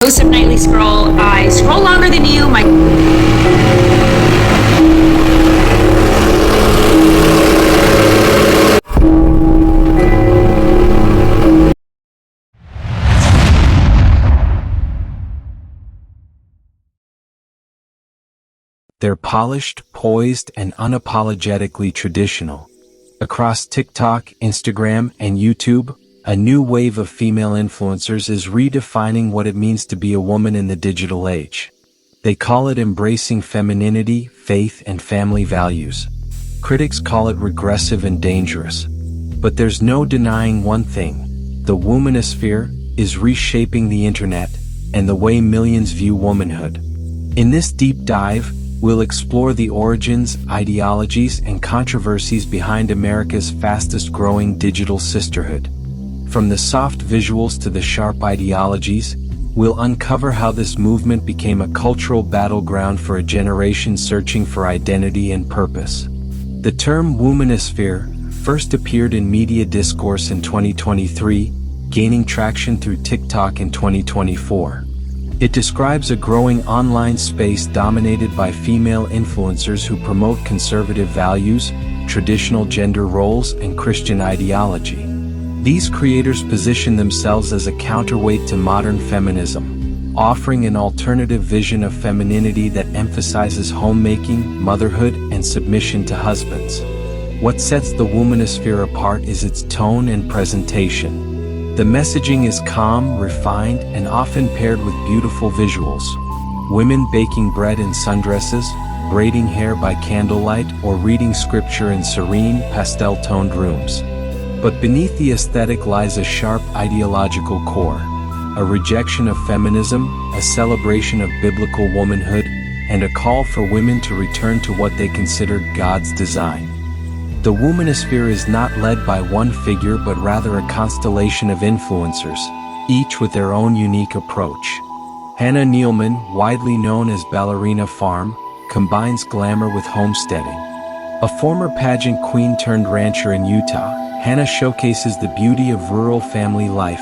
Host of Nightly Scroll. I scroll longer than you. They're polished, poised, and unapologetically traditional. Across TikTok, Instagram, and YouTube, a new wave of female influencers is redefining what it means to be a woman in the digital age. They call it embracing femininity, faith, and family values. Critics call it regressive and dangerous. But there's no denying one thing: the Womanosphere is reshaping the internet and the way millions view womanhood. In this deep dive, we'll explore the origins, ideologies, and controversies behind America's fastest-growing digital sisterhood. From the soft visuals to the sharp ideologies, we'll uncover how this movement became a cultural battleground for a generation searching for identity and purpose. The term Womanosphere first appeared in media discourse in 2023, gaining traction through TikTok in 2024. It describes a growing online space dominated by female influencers who promote conservative values, traditional gender roles, and Christian ideology. These creators position themselves as a counterweight to modern feminism, offering an alternative vision of femininity that emphasizes homemaking, motherhood, and submission to husbands. What sets the Womanosphere apart is its tone and presentation. The messaging is calm, refined, and often paired with beautiful visuals. Women baking bread in sundresses, braiding hair by candlelight, or reading scripture in serene, pastel-toned rooms. But beneath the aesthetic lies a sharp ideological core, a rejection of feminism, a celebration of biblical womanhood, and a call for women to return to what they consider God's design. The Womanosphere is not led by one figure but rather a constellation of influencers, each with their own unique approach. Hannah Neeleman, widely known as Ballerina Farm, combines glamour with homesteading. A former pageant queen turned rancher in Utah, Hannah showcases the beauty of rural family life,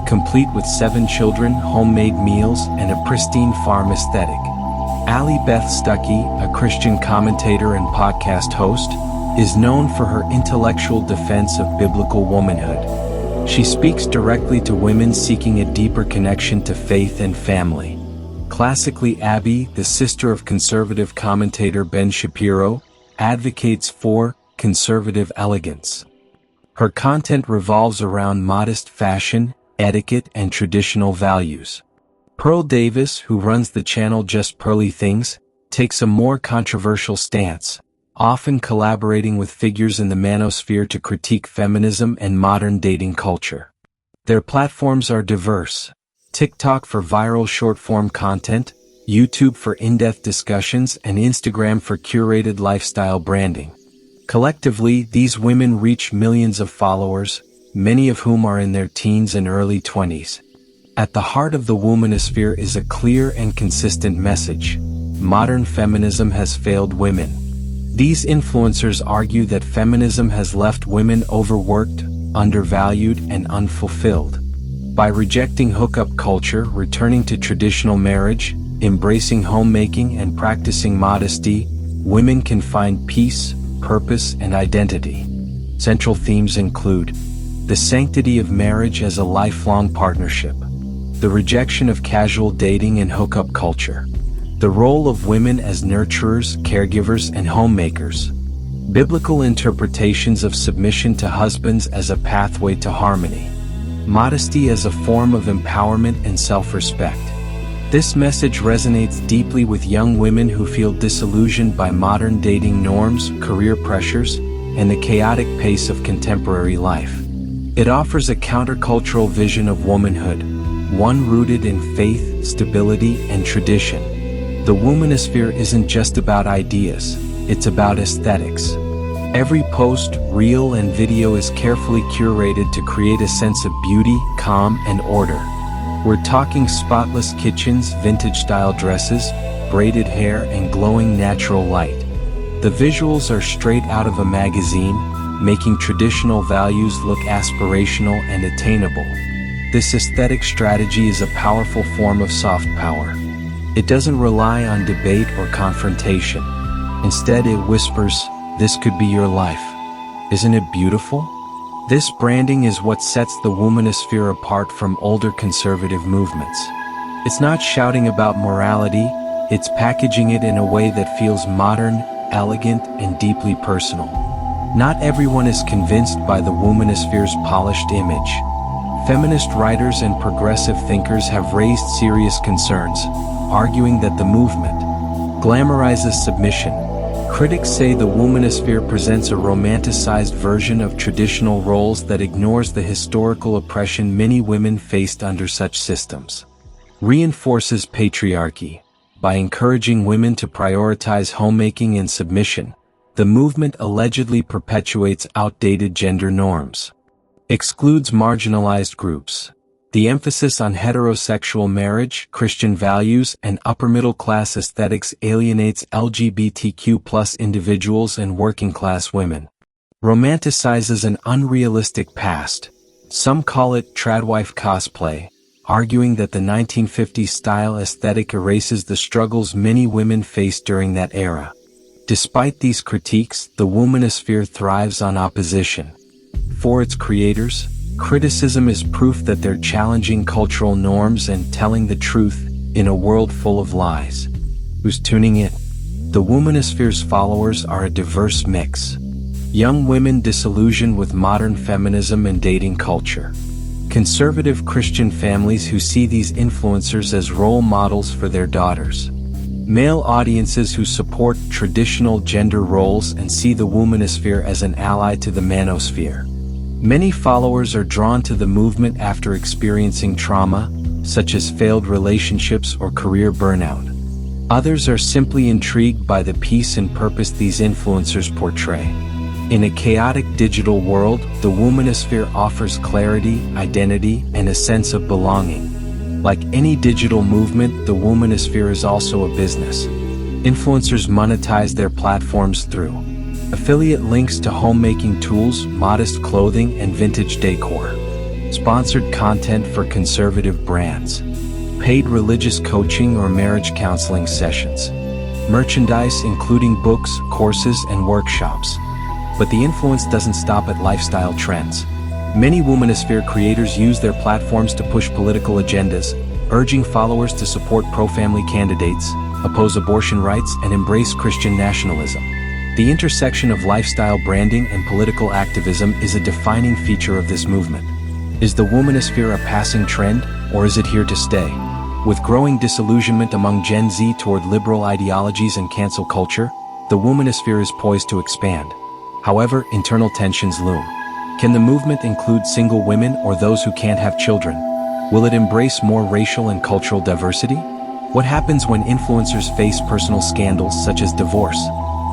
complete with 7 children, homemade meals, and a pristine farm aesthetic. Allie Beth Stuckey, a Christian commentator and podcast host, is known for her intellectual defense of biblical womanhood. She speaks directly to women seeking a deeper connection to faith and family. Classically, Abby, the sister of conservative commentator Ben Shapiro, advocates for conservative elegance. Her content revolves around modest fashion, etiquette, and traditional values. Pearl Davis, who runs the channel JustPearlyThings, takes a more controversial stance, often collaborating with figures in the manosphere to critique feminism and modern dating culture. Their platforms are diverse: TikTok for viral short-form content, YouTube for in-depth discussions, and Instagram for curated lifestyle branding. Collectively, these women reach millions of followers, many of whom are in their teens and early 20s. At the heart of the Womanosphere is a clear and consistent message: modern feminism has failed women. These influencers argue that feminism has left women overworked, undervalued, and unfulfilled. By rejecting hookup culture, returning to traditional marriage, embracing homemaking, and practicing modesty, women can find peace, purpose, and identity. Central themes include the sanctity of marriage as a lifelong partnership, the rejection of casual dating and hookup culture, the role of women as nurturers, caregivers, and homemakers, biblical interpretations of submission to husbands as a pathway to harmony, modesty as a form of empowerment and self-respect. This message resonates deeply with young women who feel disillusioned by modern dating norms, career pressures, and the chaotic pace of contemporary life. It offers a countercultural vision of womanhood, one rooted in faith, stability, and tradition. The Womanosphere isn't just about ideas, it's about aesthetics. Every post, reel, and video is carefully curated to create a sense of beauty, calm, and order. We're talking spotless kitchens, vintage-style dresses, braided hair, and glowing natural light. The visuals are straight out of a magazine, making traditional values look aspirational and attainable. This aesthetic strategy is a powerful form of soft power. It doesn't rely on debate or confrontation. Instead, it whispers, "This could be your life. Isn't it beautiful?" This branding is what sets the womanosphere apart from older conservative movements. It's not shouting about morality, it's packaging it in a way that feels modern, elegant, and deeply personal. Not everyone is convinced by the womanosphere's polished image. Feminist writers and progressive thinkers have raised serious concerns, arguing that the movement glamorizes submission. Critics say the womanosphere presents a romanticized version of traditional roles that ignores the historical oppression many women faced under such systems. Reinforces patriarchy. By encouraging women to prioritize homemaking and submission, the movement allegedly perpetuates outdated gender norms. Excludes marginalized groups. The emphasis on heterosexual marriage, Christian values, and upper-middle-class aesthetics alienates LGBTQ+ individuals and working-class women. Romanticizes an unrealistic past. Some call it tradwife cosplay, arguing that the 1950s style aesthetic erases the struggles many women faced during that era. Despite these critiques, the womanosphere thrives on opposition. For its creators, criticism is proof that they're challenging cultural norms and telling the truth in a world full of lies. Who's tuning in? The womanosphere's followers are a diverse mix. Young women disillusioned with modern feminism and dating culture. Conservative Christian families who see these influencers as role models for their daughters. Male audiences who support traditional gender roles and see the womanosphere as an ally to the manosphere. Many followers are drawn to the movement after experiencing trauma, such as failed relationships or career burnout. Others are simply intrigued by the peace and purpose these influencers portray. In a chaotic digital world, the womanosphere offers clarity, identity, and a sense of belonging. Like any digital movement, the womanosphere is also a business. Influencers monetize their platforms through affiliate links to homemaking tools, modest clothing, and vintage decor. Sponsored content for conservative brands. Paid religious coaching or marriage counseling sessions. Merchandise including books, courses, and workshops. But the influence doesn't stop at lifestyle trends. Many womanosphere creators use their platforms to push political agendas, urging followers to support pro-family candidates, oppose abortion rights, and embrace Christian nationalism. The intersection of lifestyle branding and political activism is a defining feature of this movement. Is the womanosphere a passing trend, or is it here to stay? With growing disillusionment among Gen Z toward liberal ideologies and cancel culture, the womanosphere is poised to expand. However, internal tensions loom. Can the movement include single women or those who can't have children? Will it embrace more racial and cultural diversity? What happens when influencers face personal scandals such as divorce?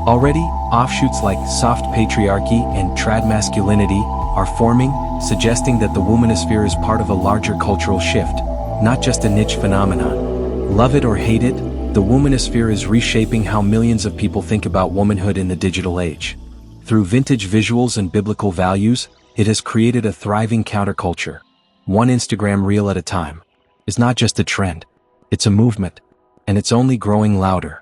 Already, offshoots like soft patriarchy and trad masculinity are forming, suggesting that the womanosphere is part of a larger cultural shift, not just a niche phenomenon. Love it or hate it, the womanosphere is reshaping how millions of people think about womanhood in the digital age. Through vintage visuals and biblical values, it has created a thriving counterculture. One Instagram reel at a time. It's not just a trend, it's a movement, and it's only growing louder.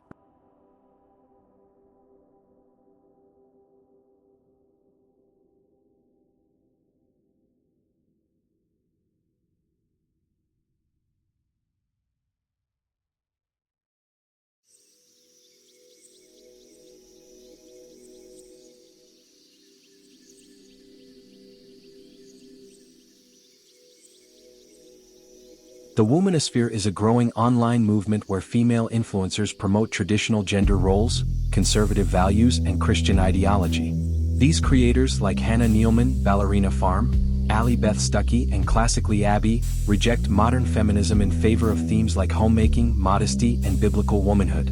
The womanosphere is a growing online movement where female influencers promote traditional gender roles, conservative values, and Christian ideology. These creators, like Hannah Neeleman, Ballerina Farm, Allie Beth Stuckey, and Classically Abby, reject modern feminism in favor of themes like homemaking, modesty, and biblical womanhood.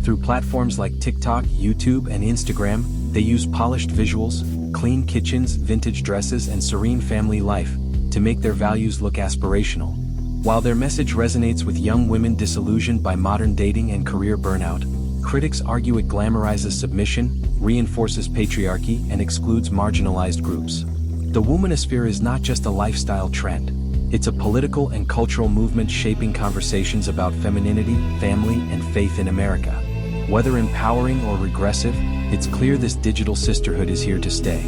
Through platforms like TikTok, YouTube, and Instagram, they use polished visuals, clean kitchens, vintage dresses, and serene family life to make their values look aspirational. While their message resonates with young women disillusioned by modern dating and career burnout, critics argue it glamorizes submission, reinforces patriarchy, and excludes marginalized groups. The womanosphere is not just a lifestyle trend, It's a political and cultural movement shaping conversations about femininity, family, and faith in America. Whether empowering or regressive, it's clear this digital sisterhood is here to stay.